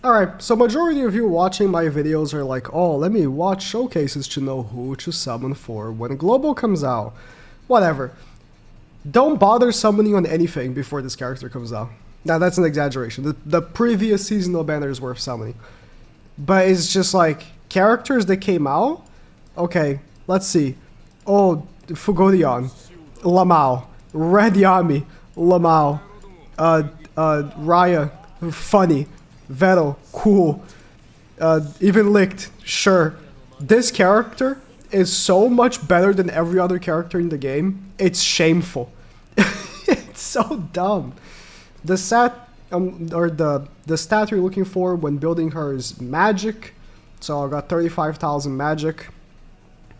Alright, so majority of you watching my videos are like, oh, let me watch showcases to know who to summon for when Global comes out. Whatever. Don't bother summoning on anything before this character comes out. Now, that's an exaggeration. The previous seasonal banner is worth summoning. But it's just like, characters that came out? Okay, let's see. Oh, Fugodion, Lamau, Red Yami, Lamau, Raya, funny, Vettel, cool, even Licked, sure. This character is so much better than every other character in the game. It's shameful. It's so dumb. The stat, the stat you're looking for when building her is magic. So I got 35,000 magic.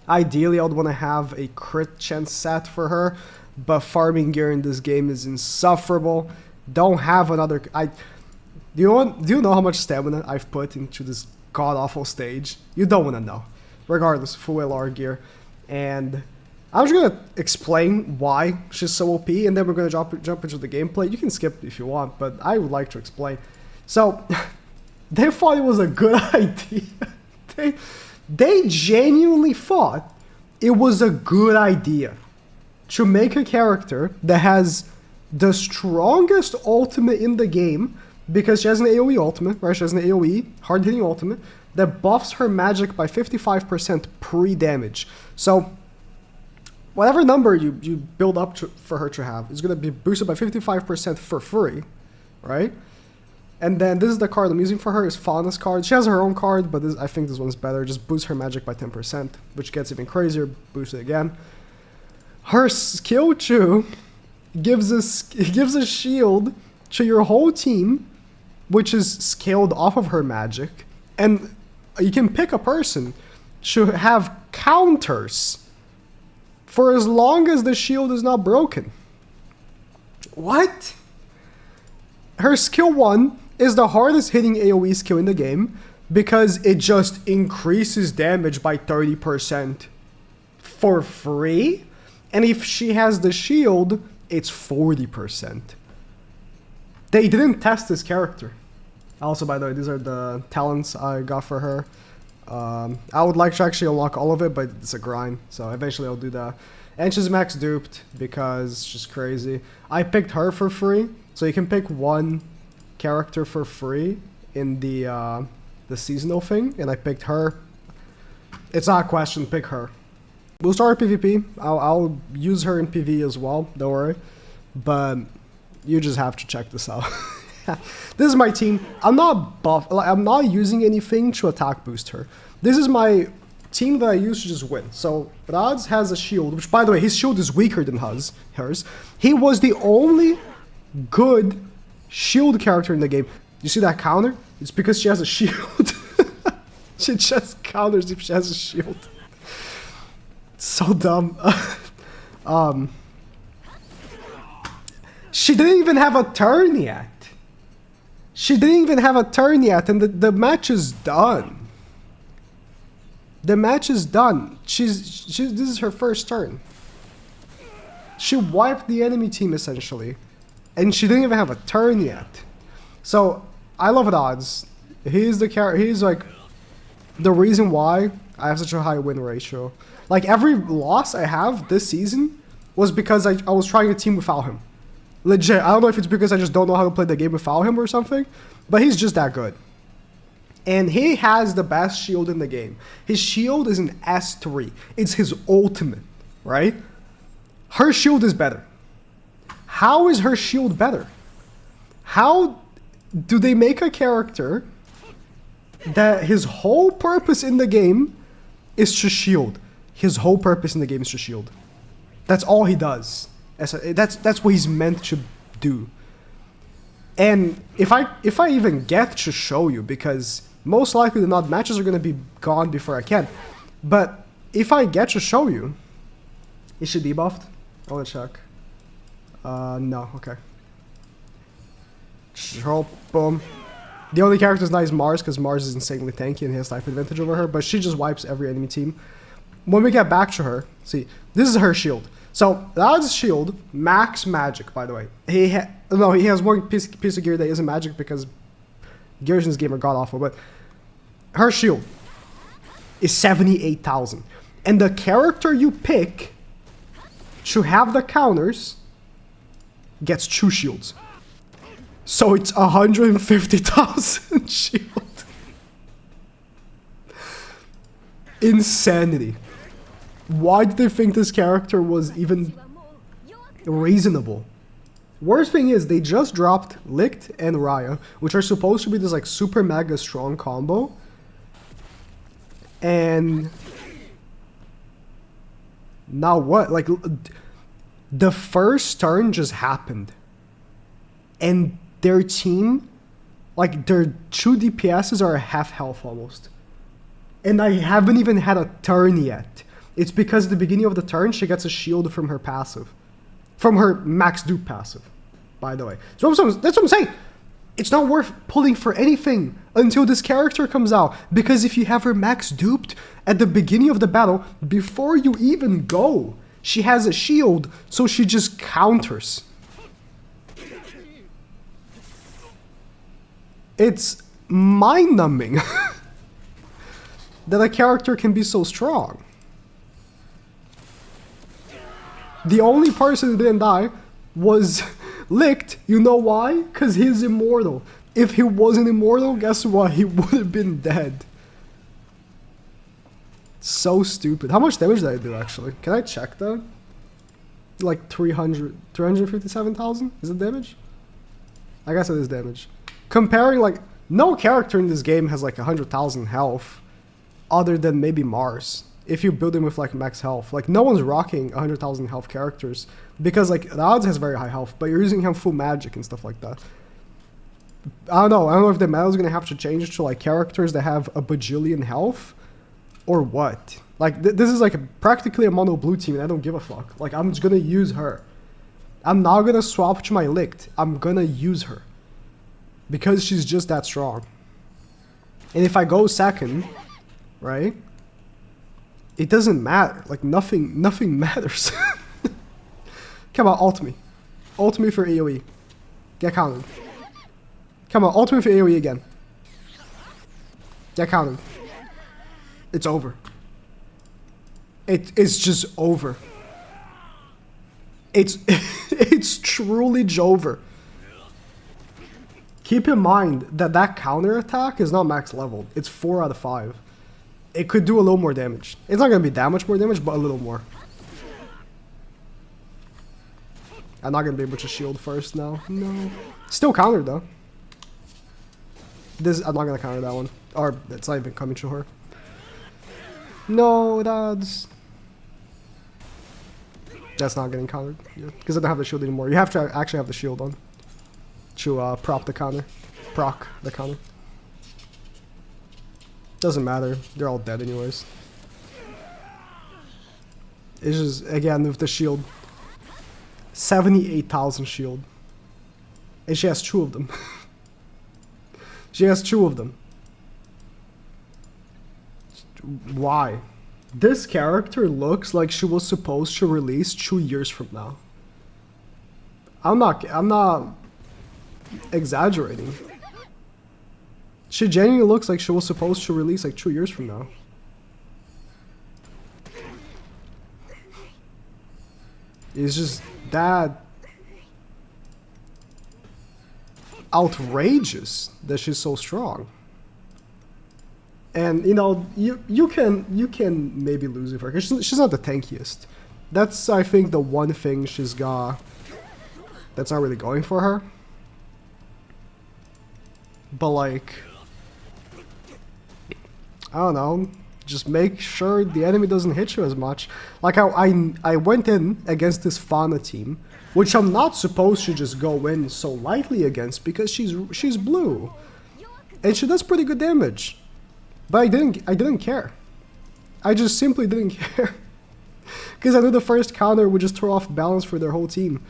Ideally, I would want to have a crit chance set for her, but farming gear in this game is insufferable. Don't have another. Do you know how much stamina I've put into this god awful stage? You don't want to know. Regardless, full LR gear, and I'm just gonna explain why she's so OP, and then we're gonna jump into the gameplay. You can skip if you want, but I would like to explain. So, they thought it was a good idea. They genuinely thought it was a good idea to make a character that has the strongest ultimate in the game, because she has an AoE ultimate, right? She has an AoE, hard-hitting ultimate, that buffs her magic by 55% pre-damage. So, whatever number you build up for her to have is going to be boosted by 55% for free, right? And then this is the card I'm using for her, is Fauna's card. She has her own card, but I think this one's better. Just boosts her magic by 10%, which gets even crazier. Boost it again. Her skill 2 gives a shield to your whole team, which is scaled off of her magic. And you can pick a person to have counters for as long as the shield is not broken. What? Her skill 1 is the hardest hitting AoE skill in the game because it just increases damage by 30% for free. And if she has the shield, it's 40%. They didn't test this character. Also, by the way, these are the talents I got for her. I would like to actually unlock all of it, but it's a grind, so eventually I'll do that. And she's max duped because she's crazy. I picked her for free, so you can pick one character for free in the seasonal thing, and I picked her. It's not a question, pick her. We'll start PvP. I'll use her in PV as well, don't worry. But you just have to check this out. This is my team. I'm not I'm not using anything to attack boost her. This is my team that I use to just win. So Radz has a shield, which, by the way, his shield is weaker than hers. He was the only good shield character in the game. You see that counter? It's because she has a shield. She just counters if she has a shield. It's so dumb. She didn't even have a turn yet. She didn't even have a turn yet, and the match is done. The match is done. This is her first turn. She wiped the enemy team, essentially. And she didn't even have a turn yet. So, I love Radz. He's like the reason why I have such a high win ratio. Like, every loss I have this season was because I was trying a team without him. Legit, I don't know if it's because I just don't know how to play the game without him or something, but he's just that good. And he has the best shield in the game. His shield is an S3. It's his ultimate, right? Her shield is better. How is her shield better? How do they make a character that his whole purpose in the game is to shield? His whole purpose in the game is to shield. That's all he does. That's what he's meant to do. And if I even get to show you, because most likely not, matches are going to be gone before I can. But if I get to show you, is she debuffed? I want to check. No, okay. Sure, boom. The only character is not is Mars, because Mars is insanely tanky and he has type advantage over her, but she just wipes every enemy team. When we get back to her, see, this is her shield. So, Radz's shield, max magic, by the way. He has one piece of gear that isn't magic because gears in this game are god awful, but her shield is 78,000. And the character you pick to have the counters gets 2 shields. So it's 150,000 shield. Insanity. Why did they think this character was even reasonable? Worst thing is, they just dropped Licht and Raya, which are supposed to be this like super mega strong combo. And now what? Like, the first turn just happened. And their team, like their 2 DPSs are half health almost. And I haven't even had a turn yet. It's because at the beginning of the turn, she gets a shield from her passive. From her max dupe passive, by the way. So that's what I'm saying. It's not worth pulling for anything until this character comes out. Because if you have her max duped at the beginning of the battle, before you even go, she has a shield, so she just counters. It's mind-numbing that a character can be so strong. The only person who didn't die was Licht. You know why? Because he's immortal. If he wasn't immortal, guess what? He would have been dead. So stupid. How much damage did I do, actually? Can I check that? Like 357,000? Is it damage? I guess it is damage. Comparing, like, no character in this game has like 100,000 health other than maybe Mars. If you build him with like max health. Like, no one's rocking 100,000 health characters because like the odds has very high health, but you're using him full magic and stuff like that. I don't know if the meta is gonna have to change to like characters that have a bajillion health or what. Like, this is like practically a mono blue team and I don't give a fuck. Like, I'm just gonna use her. I'm not gonna swap to my Licht. I'm gonna use her because she's just that strong. And if I go second, right? It doesn't matter. Like, nothing matters. Come on, ult me. Ult me for AoE. Get counted. Come on, ult me for AoE again. Get counted. It's over. It's just over. It's truly over. Keep in mind that that counter attack is not max leveled. It's 4 out of 5. It could do a little more damage. It's not going to be that much more damage, but a little more. I'm not going to be able to shield first now. No. Still countered, though. I'm not going to counter that one. Or, it's not even coming to her. No, that's not getting countered. Because I don't have the shield anymore. You have to actually have the shield on. To prop the counter. Proc the counter. Doesn't matter. They're all dead anyways. It's just, again, with the shield. 78,000 shield. And she has 2 of them. She has 2 of them. Why? This character looks like she was supposed to release 2 years from now. I'm not exaggerating. She genuinely looks like she was supposed to release like 2 years from now. It's just that outrageous that she's so strong. And you know, you can maybe lose with her because she's not the tankiest. That's, I think, the one thing she's got that's not really going for her. But like, I don't know, just make sure the enemy doesn't hit you as much. Like I went in against this Fauna team, which I'm not supposed to just go in so lightly against because she's blue, and she does pretty good damage. But I didn't care. I just simply didn't care. Because I knew the first counter would just throw off balance for their whole team.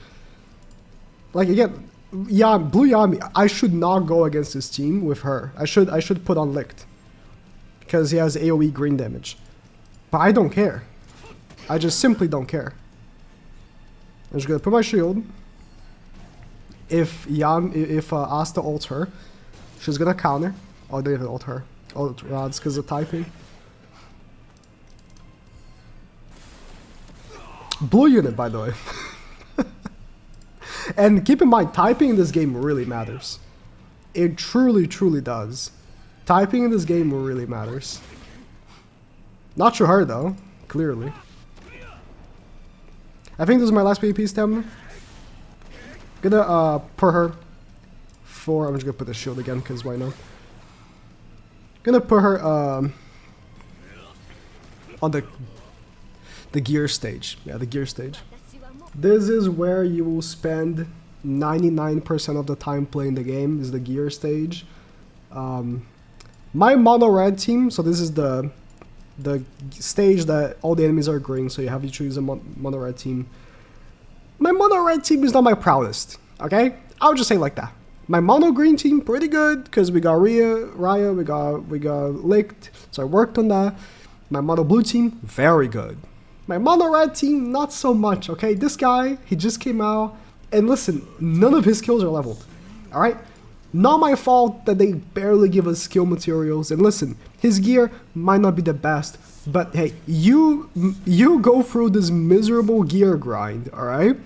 Like, again, Blue Yami, I should not go against this team with her. I should put on Licht. Because he has AoE green damage. But I don't care. I just simply don't care. I'm just gonna put my shield. If Asta ults her, She's gonna counter. Oh, I didn't even ult her. Oh, it's because of typing. Blue unit, by the way. And keep in mind, typing in this game really matters. It truly, truly does. Typing in this game really matters. Not through her, though. Clearly. I think this is my last PvP stamina. Gonna put her for... I'm just gonna put the shield again, because why not? Gonna put her on the gear stage. Yeah, the gear stage. This is where you will spend 99% of the time playing the game, is the gear stage. My mono red team, so this is the stage that all the enemies are green, so you have to choose a mono red team. My mono red team is not my proudest, okay? I'll just say it like that. My mono green team, pretty good, because we got Raya, we got Licked, so I worked on that. My mono blue team, very good. My mono red team, not so much, okay? This guy, he just came out, and listen, none of his skills are leveled, alright? Not my fault that they barely give us skill materials, and listen, his gear might not be the best, but hey, you go through this miserable gear grind, alright?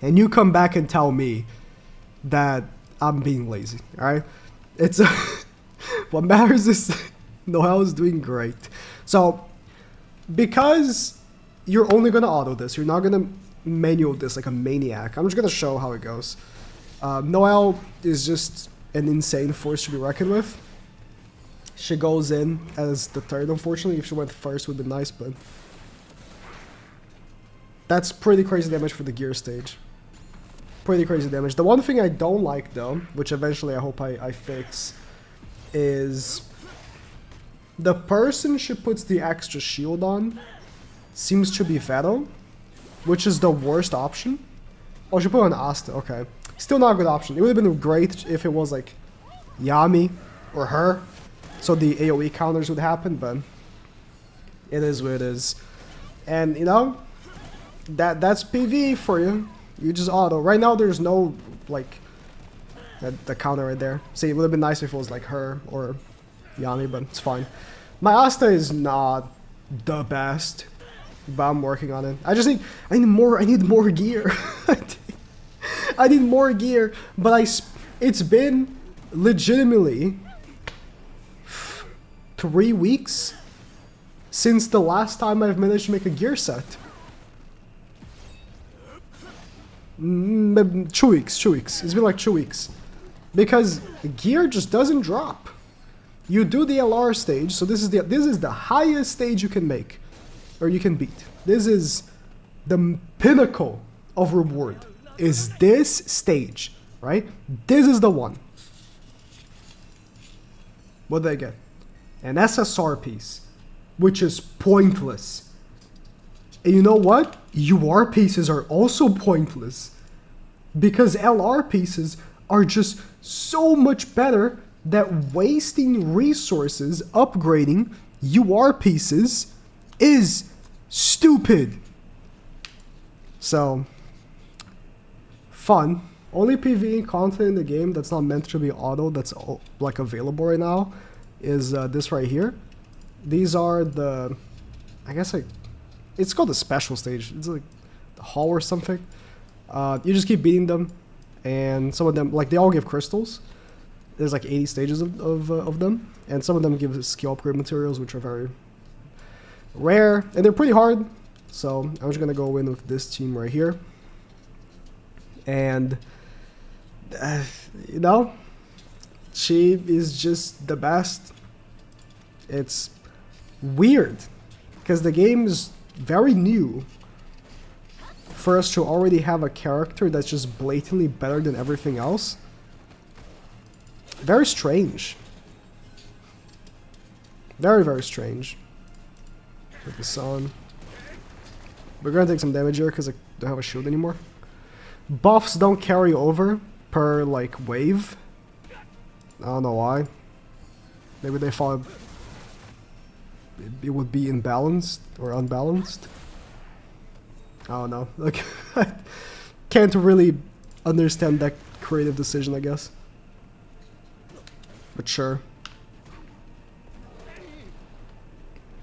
And you come back and tell me that I'm being lazy, alright? It's what matters is Noelle is doing great. So, because you're only gonna auto this, you're not gonna manual this like a maniac. I'm just gonna show how it goes. Noelle is just an insane force to be reckoned with. She goes in as the third, unfortunately. If she went first, would be nice, but that's pretty crazy damage for the gear stage. Pretty crazy damage. The one thing I don't like, though, which eventually I hope I fix, is the person she puts the extra shield on seems to be Veto, which is the worst option. Oh, she put on Asta, okay. Still not a good option. It would have been great if it was like Yami or her, so the AoE counters would happen, but it is what it is. And you know, that's PvE for you. You just auto. Right now there's no like the counter right there. See, it would have been nice if it was like her or Yami, but it's fine. My Asta is not the best, but I'm working on it. I need more gear. I need more gear, but it's been legitimately 3 weeks since the last time I've managed to make a gear set. 2 weeks, 2 weeks. It's been like 2 weeks. Because gear just doesn't drop. You do the LR stage, so this is the highest stage you can make, or you can beat. This is the pinnacle of reward. Is this stage, right? This is the one. What did I get? An SSR piece, which is pointless. And you know what? UR pieces are also pointless, because LR pieces are just so much better that wasting resources upgrading UR pieces is stupid. So, fun. Only PvE content in the game that's not meant to be auto, that's like available right now, is this right here. These are the, I guess like, it's called the special stage. It's like the hall or something. You just keep beating them, and some of them, like, they all give crystals. There's like 80 stages of them, and some of them give skill upgrade materials, which are very rare, and they're pretty hard. So I'm just gonna go in with this team right here, and you know, she is just the best. It's weird because the game is very new for us to already have a character that's just blatantly better than everything else. Very strange. Very, very strange. Put this on. We're gonna take some damage here because I don't have a shield anymore. Buffs don't carry over per, like, wave. I don't know why. Maybe they thought it would be imbalanced or unbalanced. I don't know. Like, I can't really understand that creative decision, I guess. But sure.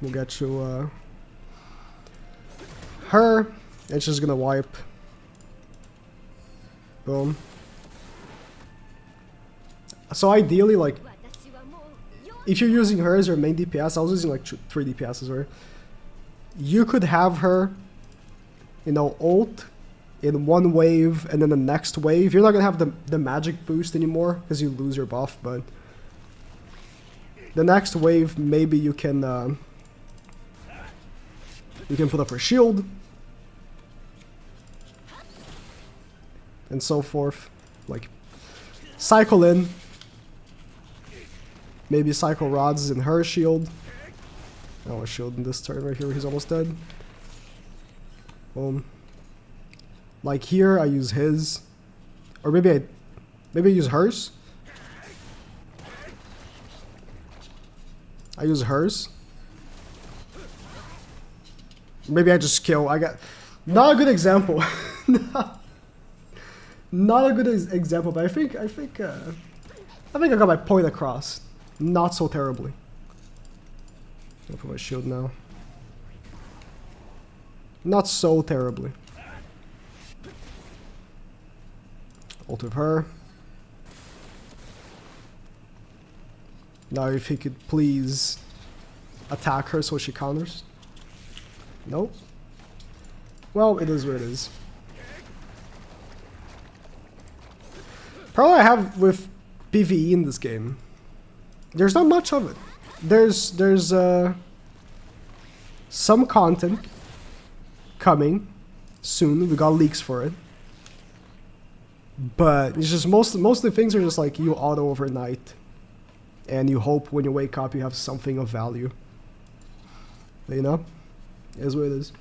We'll get you her, and she's gonna wipe. Boom. So ideally, like, if you're using her as your main DPS, I was using like 3 DPSs, right? You could have her, you know, ult in one wave, and then the next wave. You're not gonna have the magic boost anymore because you lose your buff, but the next wave maybe you can put up her shield and so forth. Like, cycle in. Maybe cycle rods in her shield. Oh, a shield in this turn right here. He's almost dead. Boom. Like here, I use his, or maybe I use hers. I use hers. Maybe I just kill. I got not a good example. Not a good example, but I think I got my point across. Not so terribly. I'll put my shield now. Not so terribly. Ult of her. Now if he could please attack her so she counters. Nope. Well, it is what it is. Problem I have with PvE in this game, there's not much of it. There's some content coming soon. We got leaks for it. But it's just most of the things are just like you auto overnight, and you hope when you wake up you have something of value. You know, it is what it is.